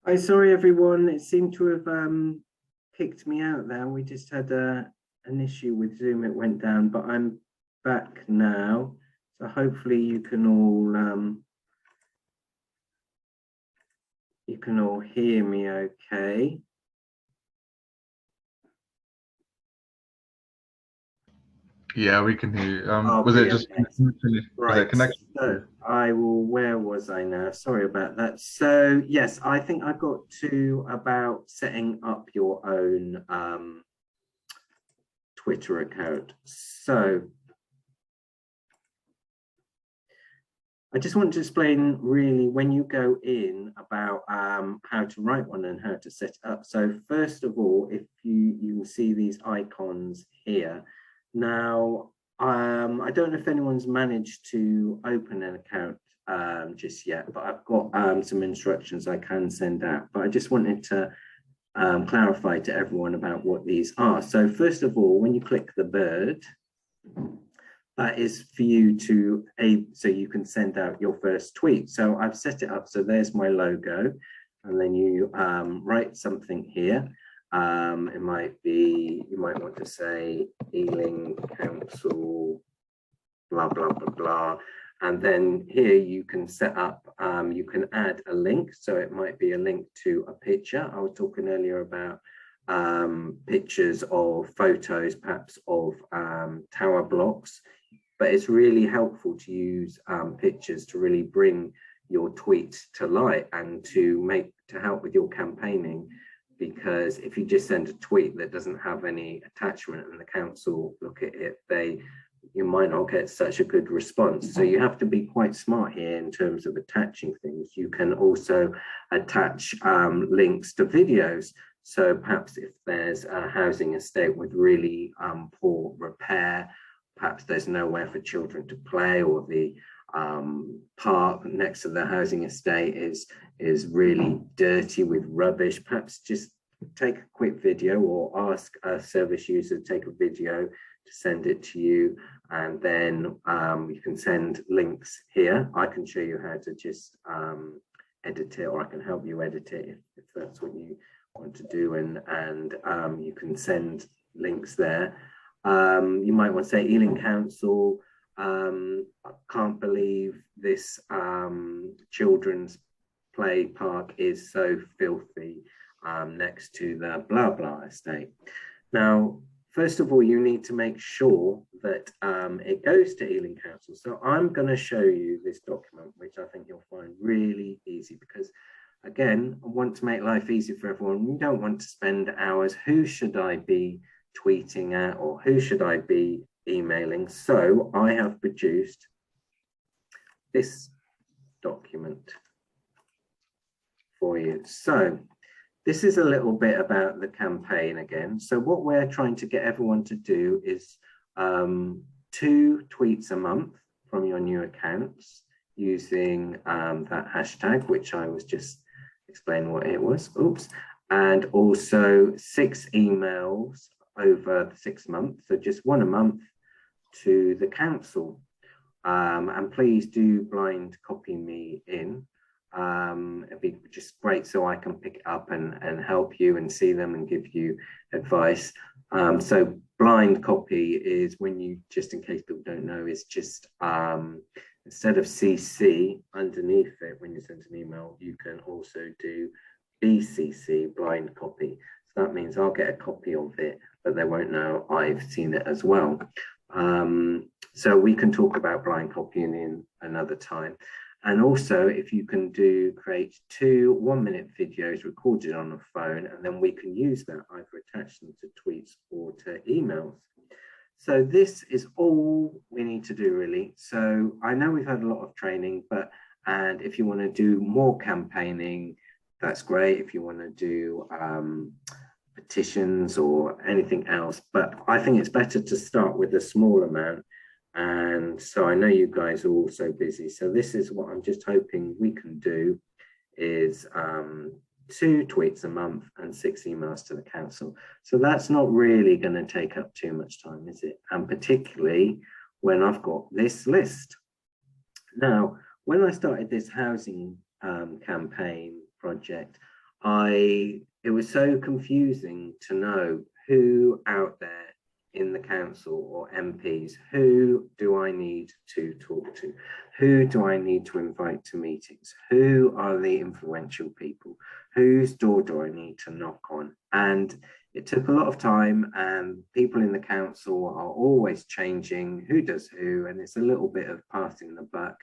I'm sorry, everyone. It seemed to have kicked me out there. We just had an issue with Zoom. It went down, but I'm back now. So hopefully you can all hear me okay. Yeah, we can hear you. Oh, Was it brilliant. just was it a Right. connection? So where was I now? Sorry about that. So yes, I think I got to about setting up your own Twitter account. So I just want to explain really when you go in about how to write one and how to set it up. So first of all, if you can see these icons here. Now, I don't know if anyone's managed to open an account just yet, but I've got some instructions I can send out. But I just wanted to clarify to everyone about what these are. So first of all, when you click the bird, that is for you to so you can send out your first tweet. So I've set it up. So there's my logo, and then you write something here. It might be, you might want to say Ealing Council, blah, blah, blah, blah. And then here you can set up, you can add a link. So it might be a link to a picture. I was talking earlier about pictures or photos, perhaps of tower blocks. But it's really helpful to use pictures to really bring your tweet to light and to help with your campaigning. Because if you just send a tweet that doesn't have any attachment and the council look at it, you might not get such a good response. So you have to be quite smart here in terms of attaching things. You can also attach links to videos. So perhaps if there's a housing estate with really poor repair, perhaps there's nowhere for children to play, or the park next to the housing estate is really dirty with rubbish. Perhaps just take a quick video or ask a service user to take a video to send it to you, and then you can send links here. I can show you how to just edit it, or I can help you edit it if that's what you want to do, and you can send links there. You might want to say Ealing Council, I can't believe this children's play park is so filthy next to the blah blah estate. Now, first of all, you need to make sure that it goes to Ealing Council. So I'm going to show you this document, which I think you'll find really easy, because again, I want to make life easy for everyone. We don't want to spend hours. Who should I be tweeting at, or who should I be emailing? So I have produced this document for you. So this is a little bit about the campaign again. So what we're trying to get everyone to do is 2 tweets a month from your new accounts using that hashtag, which I was just explaining what it was. Oops. And also 6 emails over 6 months, so just 1 a month to the council. And please do blind copy me in. It'd be just great so I can pick it up and help you and see them and give you advice. So blind copy is when you, just in case people don't know, is just instead of CC underneath it when you send an email, you can also do BCC, blind copy. So that means I'll get a copy of it, but they won't know I've seen it as well. So we can talk about blind copying in another time. And also, if you can create 2 1-minute videos recorded on a phone, and then we can use that, either attach them to tweets or to emails. So this is all we need to do, really. So I know we've had a lot of training, and if you want to do more campaigning, that's great. If you want to do petitions or anything else, but I think it's better to start with a small amount. And so I know you guys are all so busy. So this is what I'm just hoping we can do, is 2 tweets a month and 6 emails to the council. So that's not really going to take up too much time, is it? And particularly when I've got this list. Now, when I started this housing campaign project, it was so confusing to know who out there in the council or MPs, who do I need to talk to? Who do I need to invite to meetings? Who are the influential people? Whose door do I need to knock on? And it took a lot of time, and people in the council are always changing who does who, and it's a little bit of passing the buck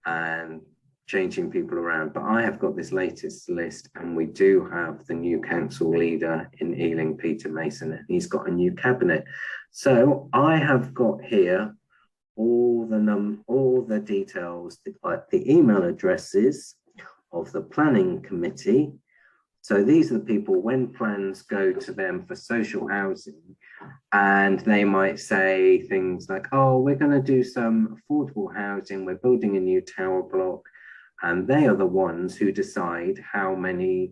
and changing people around. But I have got this latest list, and we do have the new council leader in Ealing, Peter Mason, and he's got a new cabinet. So I have got here all the details, the email addresses of the planning committee. So these are the people when plans go to them for social housing, and they might say things like, oh, we're going to do some affordable housing, we're building a new tower block, and they are the ones who decide how many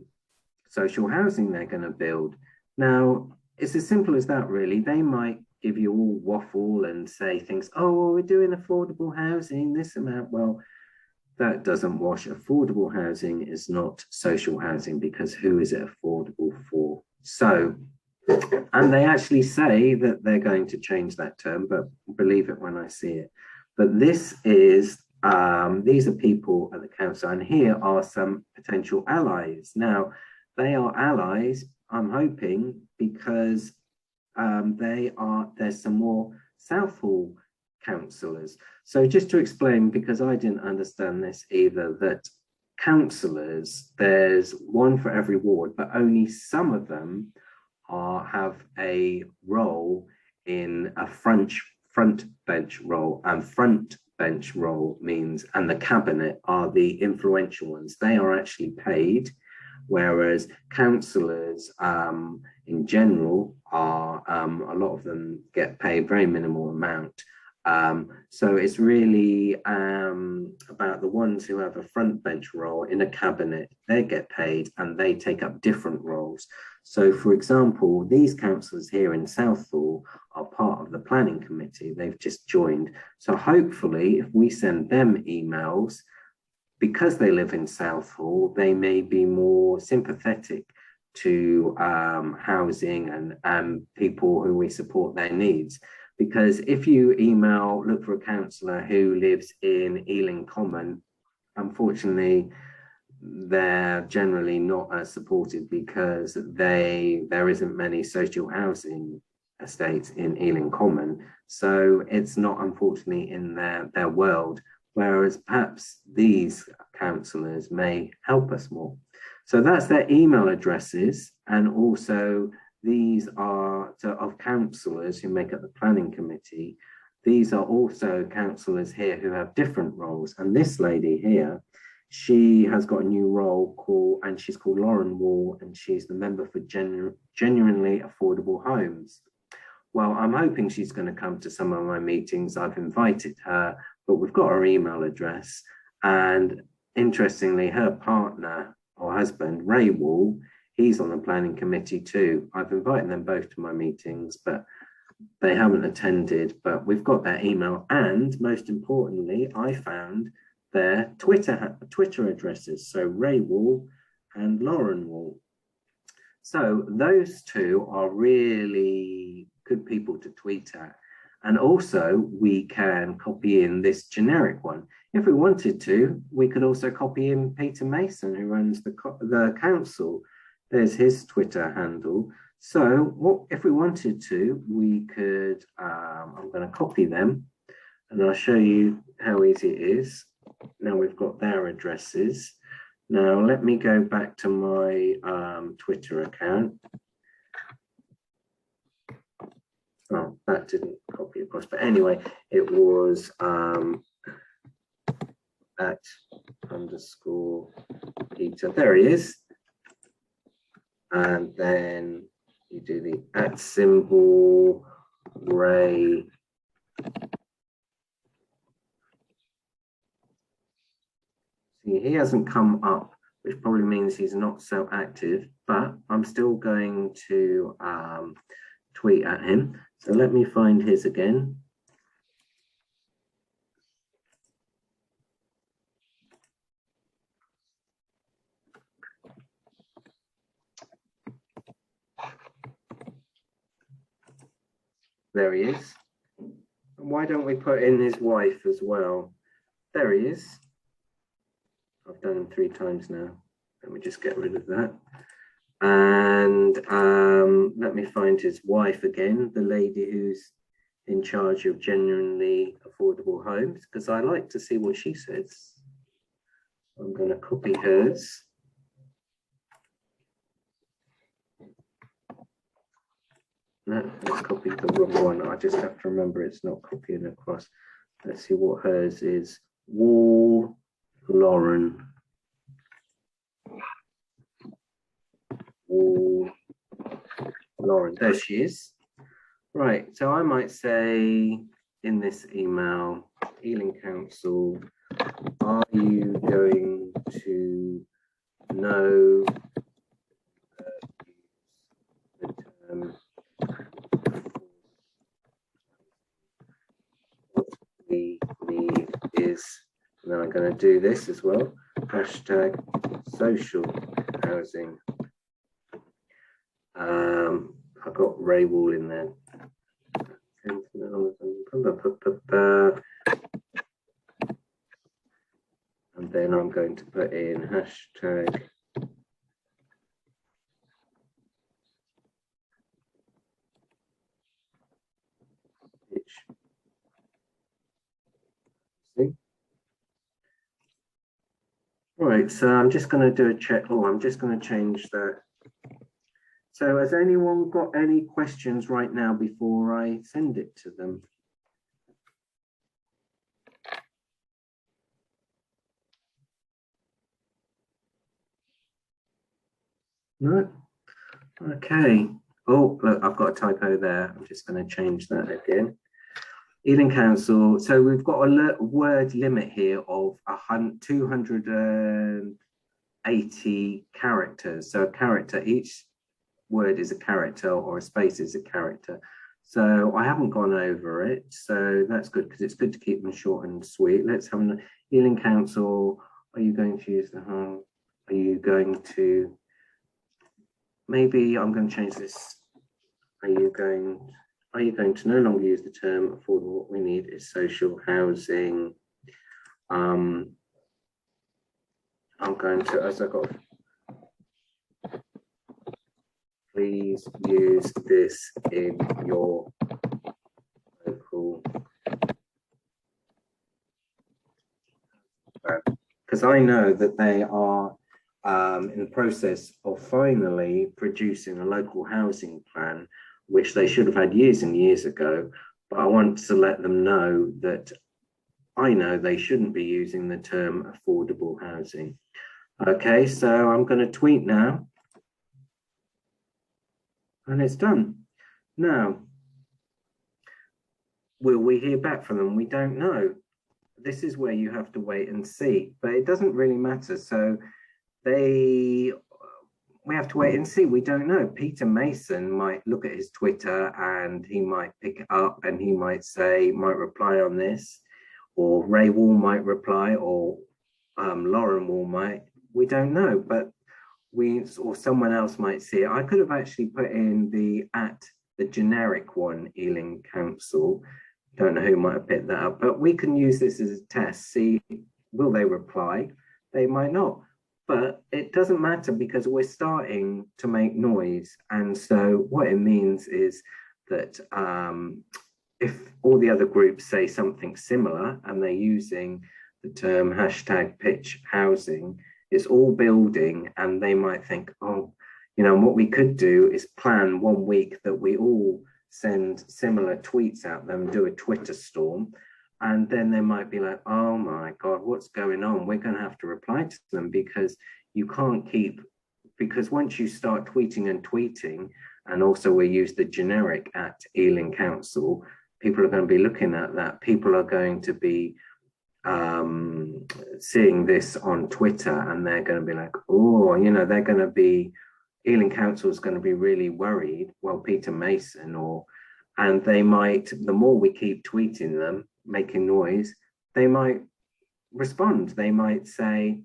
social housing they're going to build. Now, it's as simple as that, really. They might give you all waffle and say things, oh, well, we're doing affordable housing, this amount. Well, that doesn't wash. Affordable housing is not social housing, because who is it affordable for? So, and they actually say that they're going to change that term, but believe it when I see it. But this is, these are people at the council, and here are some potential allies. Now, they are allies, I'm hoping, because there's some more Southall councillors. So just to explain, because I didn't understand this either, that councillors, there's one for every ward, but only some of them have a role in a front bench role, and front bench role means, and the cabinet are the influential ones. They are actually paid, whereas councillors in general are, a lot of them get paid very minimal amount. So it's really about the ones who have a front bench role in a cabinet. They get paid and they take up different roles. So, for example, these councillors here in Southall are part of the planning committee. They've just joined. So hopefully, if we send them emails, because they live in Southall, they may be more sympathetic to housing and people who we support their needs. Because if you look for a councillor who lives in Ealing Common, unfortunately, they're generally not as supported, because there isn't many social housing estates in Ealing Common. So it's not, unfortunately, in their world, whereas perhaps these councillors may help us more. So that's their email addresses, and also these are of councillors who make up the planning committee. These are also councillors here who have different roles. And this lady here, she has got a new role and she's called Lauren Wall, and she's the member for Genuinely Affordable Homes. Well, I'm hoping she's going to come to some of my meetings. I've invited her, but we've got her email address. And interestingly, her partner or husband, Ray Wall, he's on the planning committee too. I've invited them both to my meetings, but they haven't attended. But we've got their email, and most importantly, I found their Twitter addresses. So Ray Wall and Lauren Wall. So those two are really good people to tweet at. And also we can copy in this generic one. If we wanted to, we could also copy in Peter Mason, who runs the council. There's his Twitter handle. So if we wanted to, we could, I'm going to copy them and I'll show you how easy it is. Now we've got their addresses. Now let me go back to my Twitter account. Oh, that didn't copy across, but anyway, it was @_Peter. There he is. And then you do the @ Ray. See, he hasn't come up, which probably means he's not so active, but I'm still going to tweet at him. So let me find his again. There he is. And why don't we put in his wife as well? There he is. I've done him 3 times now. Let me just get rid of that. And let me find his wife again, the lady who's in charge of genuinely affordable homes, because I like to see what she says. I'm going to copy hers. No, let's copy the wrong one. I just have to remember it's not copying across. Let's see what hers is. Wall Lauren. Wall Lauren. There she is. Right. So I might say in this email, Ealing Council, are you going to know the term what we need is, and then I'm going to do this as well, hashtag social housing. I've got Ray Wall in there. And then I'm going to put in hashtag right, so I'm just going to do a check. Oh, I'm just going to change that. So has anyone got any questions right now before I send it to them? No? Okay. Oh, look, I've got a typo there. I'm just going to change that again. Ealing Council. So we've got a word limit here of 280 characters. So a character, each word is a character or a space is a character. So I haven't gone over it. So that's good because it's good to keep them short and sweet. Let's have an Ealing Council. Are you going to use the home? Are you going to, maybe I'm going to change this. Are you going to no longer use the term affordable? What we need is social housing. I'm going to, as I got, please use this in your local plan. Because I know that they are in the process of finally producing a local housing plan, which they should have had years and years ago. But I want to let them know that I know they shouldn't be using the term affordable housing. Okay, so I'm going to tweet now. And it's done. Now, will we hear back from them? We don't know. This is where you have to wait and see, but it doesn't really matter. So we have to wait and see. We don't know. Peter Mason might look at his Twitter and he might pick it up and he might reply on this, or Ray Wall might reply, or Lauren Wall might. We don't know, but or someone else might see it. I could have actually put in the generic one, Ealing Council. Don't know who might have picked that up, but we can use this as a test. See, will they reply? They might not, but it doesn't matter because we're starting to make noise. And so what it means is that if all the other groups say something similar and they're using the term hashtag pitch housing, it's all building, and they might think, oh, you know, what we could do is plan 1 week that we all send similar tweets out them, do a Twitter storm, and then they might be like, oh my God, what's going on? We're going to have to reply to them because you can't keep, because once you start tweeting and tweeting, and also we use the generic at Ealing Council, people are going to be looking at that. People are going to be seeing this on Twitter and they're going to be like, oh, you know, they're going to be, Ealing Council is going to be really worried, well, Peter Mason, and they might, the more we keep tweeting them, making noise, they might respond. They might say,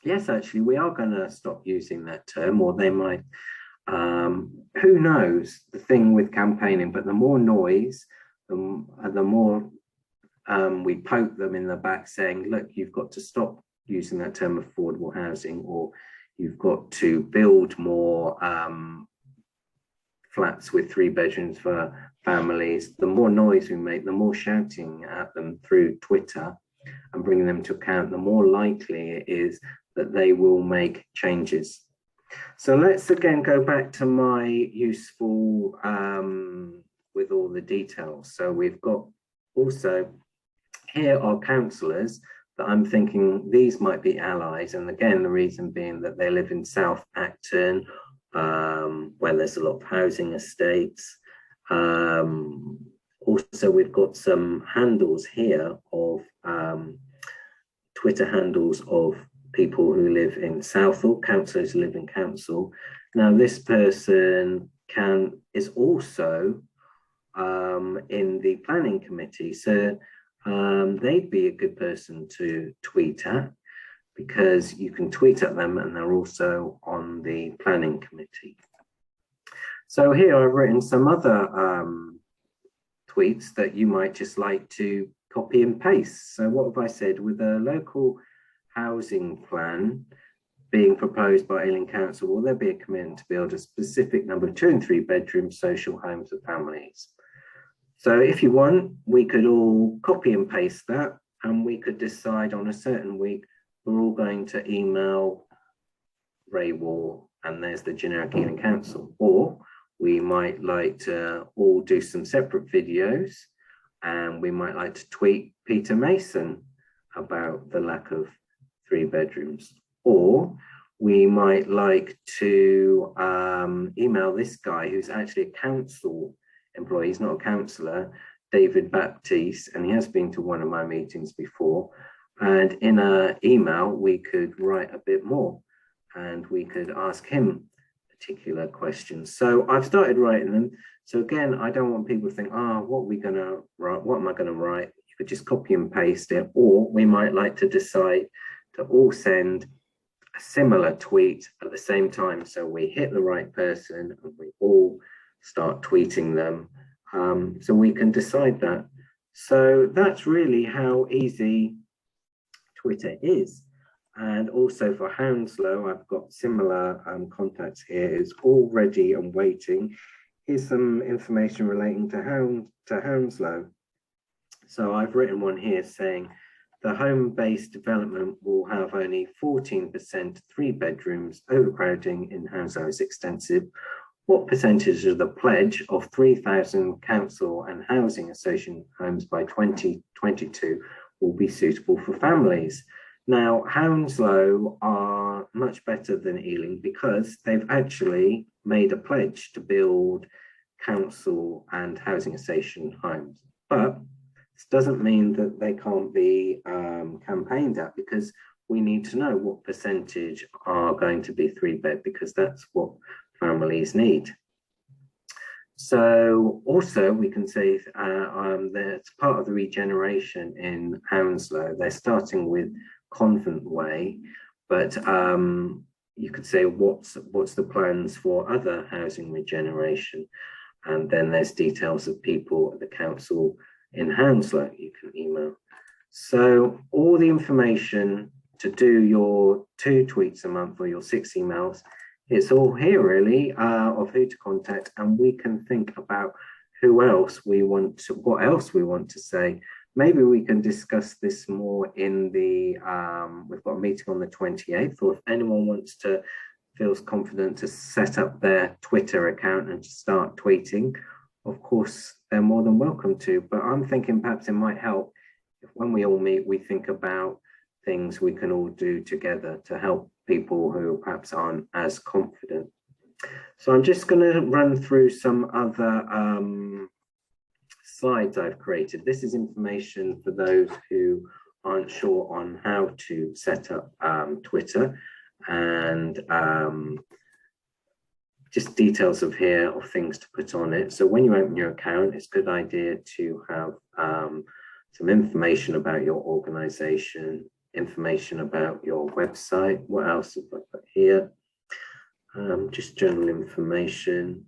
yes, actually, we are going to stop using that term, or they might, who knows? The thing with campaigning, but the more noise, the more we poke them in the back saying, look, you've got to stop using that term affordable housing, or you've got to build more flats with 3 bedrooms for families. The more noise we make, the more shouting at them through Twitter and bringing them to account, the more likely it is that they will make changes. So let's again go back to my useful with all the details. So we've got also here are councillors that I'm thinking these might be allies. And again, the reason being that they live in South Acton, where there's a lot of housing estates. Also, we've got some handles here of Twitter handles of people who live in Southall, councillors who live in council. Now, this person is also in the planning committee, so they'd be a good person to tweet at, because you can tweet at them and they're also on the planning committee. So here I've written some other tweets that you might just like to copy and paste. So what have I said? With a local housing plan being proposed by Ealing Council, will there be a commitment to build a specific number of 2 and 3 bedroom social homes for families? So if you want, we could all copy and paste that, and we could decide on a certain week, we're all going to email Ray Wall, and there's the generic Ealing Council. Or we might like to all do some separate videos, and we might like to tweet Peter Mason about the lack of 3 bedrooms. Or we might like to email this guy who's actually a council employee, he's not a councillor, David Baptiste, and he has been to one of my meetings before. And in an email, we could write a bit more and we could ask him particular questions. So I've started writing them. So again, I don't want people to think, what are we going to write? What am I going to write? You could just copy and paste it, or we might like to decide to all send a similar tweet at the same time. So we hit the right person and we all start tweeting them. So we can decide that. So that's really how easy Twitter is. And also for Hounslow, I've got similar contacts here. It's all ready and waiting. Here's some information relating to Hounslow. So I've written one here saying the home-based development will have only 14% 3 bedrooms. Overcrowding in Hounslow is extensive. What percentage of the pledge of 3,000 council and housing association homes by 2022 will be suitable for families? Now, Hounslow are much better than Ealing because they've actually made a pledge to build council and housing association homes. But this doesn't mean that they can't be campaigned at, because we need to know what percentage are going to be 3-bed, because that's what families need. So also we can say that's part of the regeneration in Hounslow. They're starting with Convent Way, but you could say what's the plans for other housing regeneration, and then there's details of people at the council in Hounslow you can email. So all the information to do your 2 tweets a month or your 6 emails, it's all here really, of who to contact, and we can think about what else we want to say. Maybe we can discuss this more in the, we've got a meeting on the 28th, or if anyone feels confident to set up their Twitter account and start tweeting, of course, they're more than welcome to. But I'm thinking perhaps it might help if when we all meet, we think about things we can all do together to help people who perhaps aren't as confident. So I'm just going to run through some other slides I've created. This is information for those who aren't sure on how to set up Twitter, and just details of things to put on it. So when you open your account, it's a good idea to have some information about your organization, information about your website. What else have I put here? Just general information.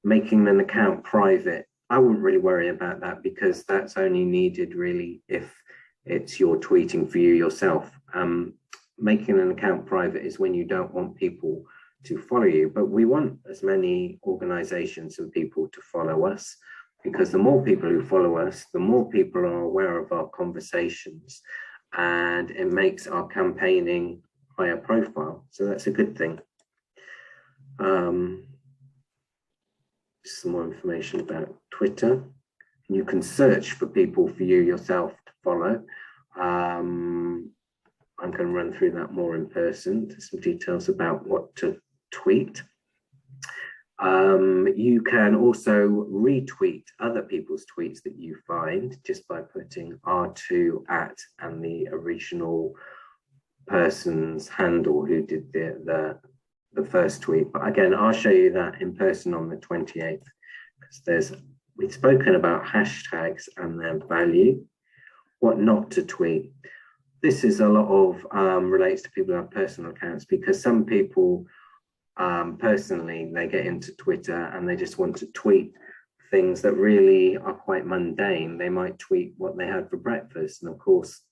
making an account private, I wouldn't really worry about that, because that's only needed really if it's you're tweeting for you yourself. Making an account private is when you don't want people to follow you, but we want as many organizations and people to follow us, because the more people who follow us, the more people are aware of our conversations, and it makes our campaigning higher profile. So that's a good thing. Some more information about Twitter. You can search for people for you yourself to follow. I'm going to run through that more in person. There's some details about what to tweet. You can also retweet other people's tweets that you find just by putting R2 at and the original person's handle who did the first tweet. But again, I'll show you that in person on the 28th, because we've spoken about hashtags and their value, what not to tweet. This is a lot of relates to people who have personal accounts, because some people personally, they get into Twitter and they just want to tweet things that really are quite mundane. They might tweet what they had for breakfast, and of course,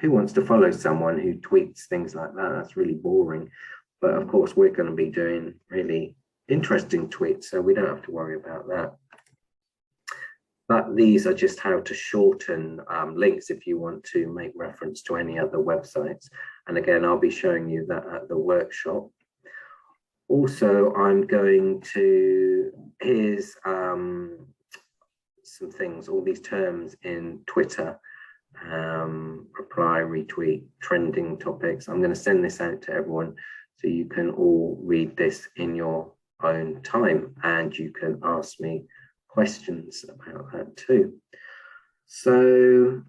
who wants to follow someone who tweets things like that? That's really boring. But of course, we're going to be doing really interesting tweets, so we don't have to worry about that. But these are just how to shorten links if you want to make reference to any other websites. And again, I'll be showing you that at the workshop. Also, I'm going to, here's some things, all these terms in Twitter, reply, retweet, trending topics. I'm going to send this out to everyone so you can all read this in your own time, and you can ask me questions about that too. So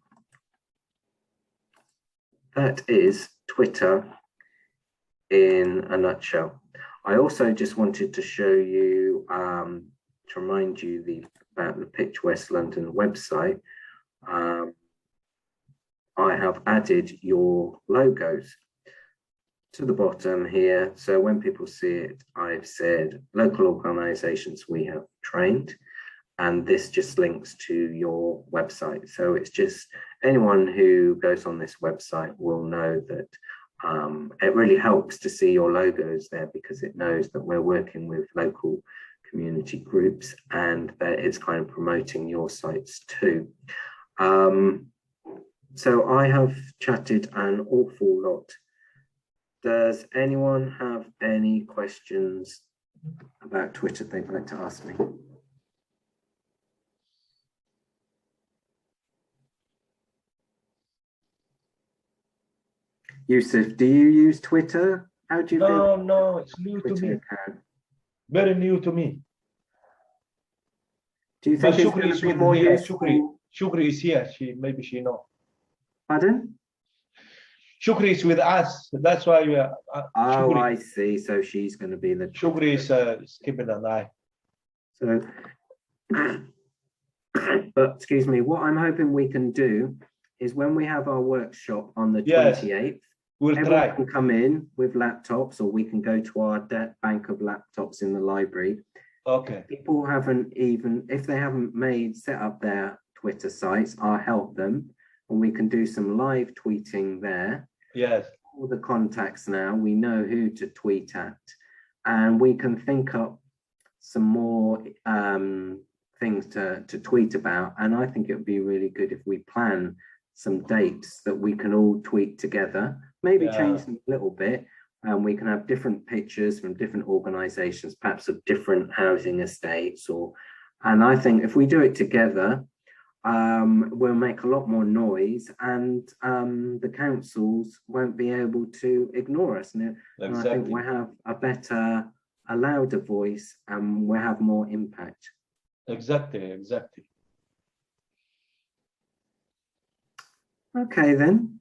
that is Twitter in a nutshell. I also just wanted to show you, to remind you about the Pitch West London website. I have added your logos to the bottom here. So when people see it, I've said local organizations we have trained, and this just links to your website. So it's just anyone who goes on this website will know that it really helps to see your logos there, because it knows that we're working with local community groups, and that it's kind of promoting your sites too. So I have chatted an awful lot. Does anyone have any questions about Twitter they'd like to ask me? Yusuf, do you use Twitter? How do you feel? No, it's new to me. Account? Very new to me. Do you think But it's Shukri going is to be with more me. useful? Shukri is here. Maybe she know. Pardon? Shukri is with us. That's why we are. Oh, I see. So she's going to be the. Shukri is keeping an eye. So, but excuse me, what I'm hoping we can do is when we have our workshop on the 28th, we'll everyone try. can come in with laptops, or we can go to our bank of laptops in the library. Okay. People haven't even, if they haven't set up their Twitter sites, I'll help them, and we can do some live tweeting there. Yes. All the contacts now, we know who to tweet at, and we can think up some more things to tweet about. And I think it would be really good if we plan some dates that we can all tweet together, maybe change them a little bit, and we can have different pictures from different organizations, perhaps of different housing estates, and I think if we do it together, we'll make a lot more noise, and the councils won't be able to ignore us. And I think we'll have a louder voice, and we'll have more impact. Exactly. Okay, then.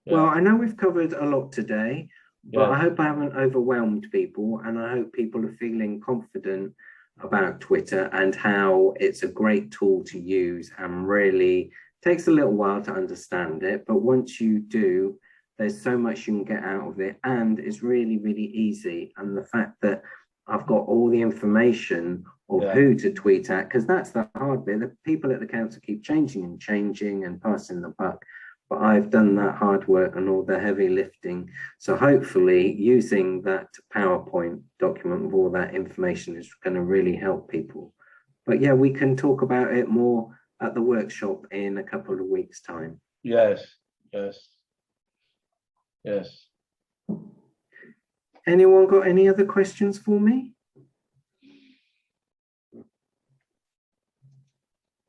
Yeah. Well, I know we've covered a lot today, but I hope I haven't overwhelmed people, and I hope people are feeling confident about Twitter and how it's a great tool to use, and really takes a little while to understand it. But once you do, there's so much you can get out of it, and it's really, really easy. And the fact that I've got all the information of Yeah. who to tweet at, because that's the hard bit. The people at the council keep changing and passing the buck. But I've done that hard work and all the heavy lifting. So hopefully using that PowerPoint document with all that information is going to really help people. But yeah, we can talk about it more at the workshop in a couple of weeks' time. Yes, yes, yes. Anyone got any other questions for me?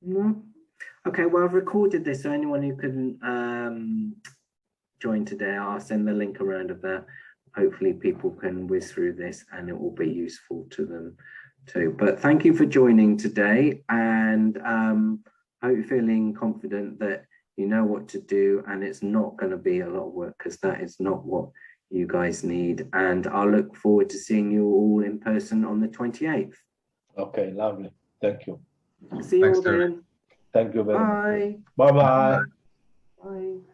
No? Okay, well, I've recorded this, so anyone who couldn't join today, I'll send the link around of that. Hopefully people can whiz through this and it will be useful to them too. But thank you for joining today, and I hope you're feeling confident that you know what to do, and it's not going to be a lot of work, because that is not what you guys need. And I'll look forward to seeing you all in person on the 28th. Okay, lovely. Thank you. See you Thanks, all Terry. then. Thank you very much. Bye. Bye-bye. Bye.